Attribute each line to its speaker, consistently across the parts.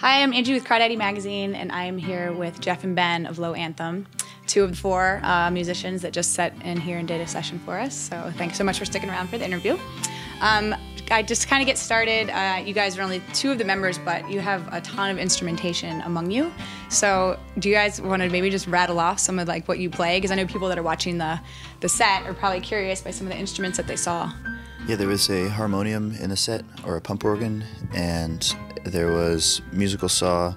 Speaker 1: Hi, I'm Angie with Crawdaddy Magazine, and I am here with Jeff and Ben of Low Anthem, two of the four musicians that just sat in here and did a session for us. So thanks so much for sticking around for the interview. I just kind of get started. You guys are only two of the members, but you have a ton of instrumentation among you. So do you guys want to maybe just rattle off some of like what you play? Because I know people that are watching the set are probably curious by some of the instruments that they saw.
Speaker 2: Yeah, there was a harmonium in the set, or a pump organ, and there was musical saw,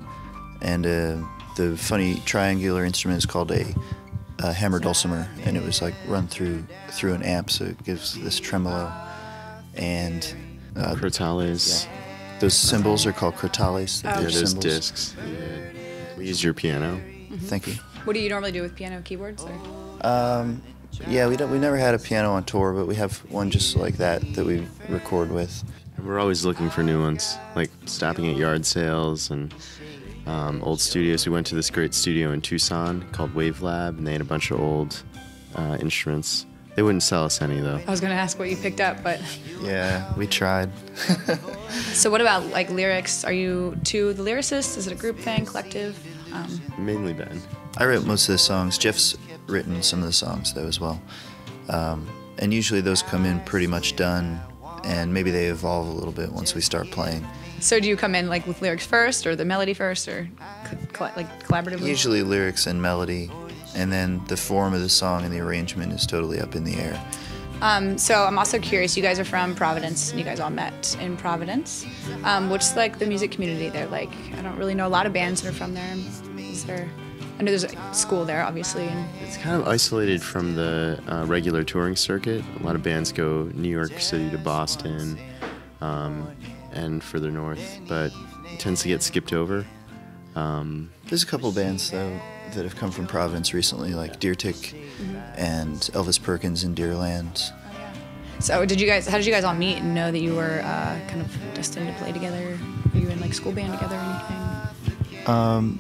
Speaker 2: and the funny triangular instrument is called a hammer dulcimer, and it was like run through an amp, so it gives this tremolo. And
Speaker 3: crotales.
Speaker 2: Yeah. Those cymbals are called crotales.
Speaker 3: Yeah, those discs. Yeah. We used your piano.
Speaker 1: Mm-hmm.
Speaker 2: Thank you.
Speaker 1: What do you normally do with piano keyboards? Or?
Speaker 2: Yeah, we never had a piano on tour, but we have one just like that we record with.
Speaker 3: And we're always looking for new ones, like stopping at yard sales and old studios. We went to this great studio in Tucson called Wave Lab, and they had a bunch of old instruments. They wouldn't sell us any, though.
Speaker 1: I was going to ask what you picked up, but...
Speaker 2: Yeah, we tried.
Speaker 1: So what about, like, lyrics? Are you two the lyricists? Is it a group thing, collective?
Speaker 3: Mainly Ben.
Speaker 2: I wrote most of the songs. Jeff's written some of the songs, though, as well. And usually those come in pretty much done, and maybe they evolve a little bit once we start playing.
Speaker 1: So do you come in, like, with lyrics first, or the melody first, or, like, collaboratively?
Speaker 2: Usually lyrics and melody. And then the form of the song and the arrangement is totally up in the air.
Speaker 1: So I'm also curious, you guys are from Providence, and you guys all met in Providence. What's like the music community there like? I don't really know a lot of bands that are from there. I know there's a school there, obviously. And
Speaker 3: it's kind of isolated from the regular touring circuit. A lot of bands go New York City to Boston and further north, but it tends to get skipped over.
Speaker 2: There's a couple bands, though, that have come from Providence recently, like Deer Tick and Elvis Perkins in Deerland.
Speaker 1: So how did you guys all meet and know that you were kind of destined to play together? Were you in like school band together or anything?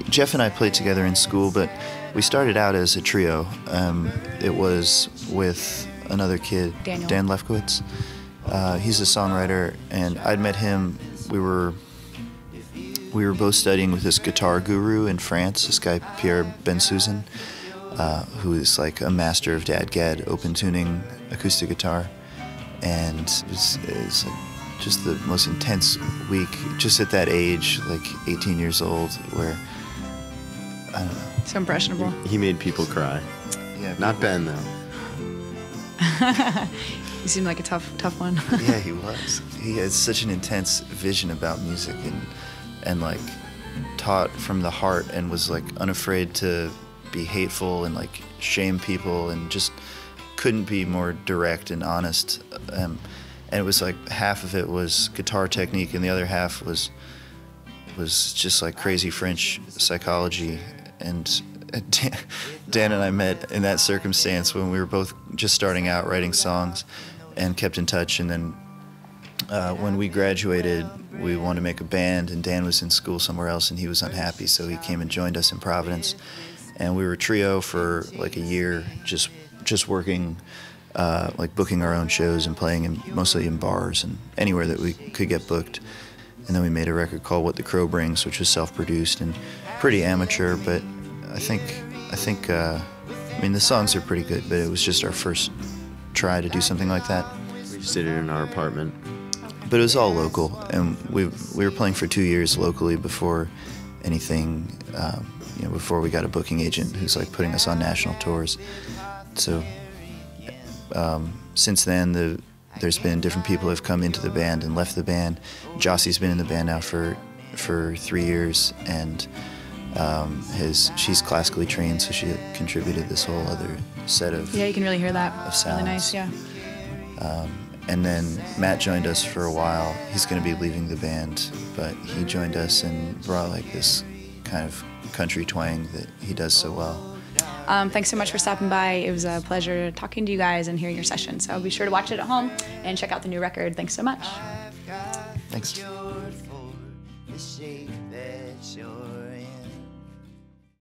Speaker 2: Jeff and I played together in school, but we started out as a trio. It was with another kid,
Speaker 1: Daniel.
Speaker 2: Dan Lefkowitz. He's a songwriter, and I'd met him. We were both studying with this guitar guru in France, this guy Pierre Bensoussan, who is like a master of dad-gad open tuning acoustic guitar, and it's just the most intense week, just at that age, like 18 years old, where I don't know.
Speaker 1: So impressionable.
Speaker 3: He made people cry.
Speaker 2: Yeah,
Speaker 3: not Ben though.
Speaker 1: He seemed like a tough one.
Speaker 2: Yeah, he was. He had such an intense vision about music and like taught from the heart, and was like unafraid to be hateful and like shame people, and just couldn't be more direct and honest. And it was like half of it was guitar technique, and the other half was just like crazy French psychology. And Dan and I met in that circumstance when we were both just starting out writing songs, and kept in touch. And then when we graduated, we wanted to make a band, and Dan was in school somewhere else, and he was unhappy, so he came and joined us in Providence. And we were a trio for like a year, just working, like booking our own shows and playing mostly in bars and anywhere that we could get booked. And then we made a record called What the Crow Brings, which was self-produced and pretty amateur, but I mean, the songs are pretty good, but it was just our first try to do something like that.
Speaker 3: We just did it in our apartment.
Speaker 2: But it was all local, and we were playing for 2 years locally before anything, before we got a booking agent who's like putting us on national tours. So since then, there's been different people who have come into the band and left the band. Jocie's been in the band now for 3 years, and she's classically trained, so she contributed this whole other set of
Speaker 1: Yeah, you can really hear that.
Speaker 2: Of sounds.
Speaker 1: Really nice, yeah.
Speaker 2: And then Matt joined us for a while. He's going to be leaving the band, but he joined us and brought like this kind of country twang that he does so well.
Speaker 1: Thanks so much for stopping by. It was a pleasure talking to you guys and hearing your session. So be sure to watch it at home and check out the new record. Thanks so much.
Speaker 2: Thanks.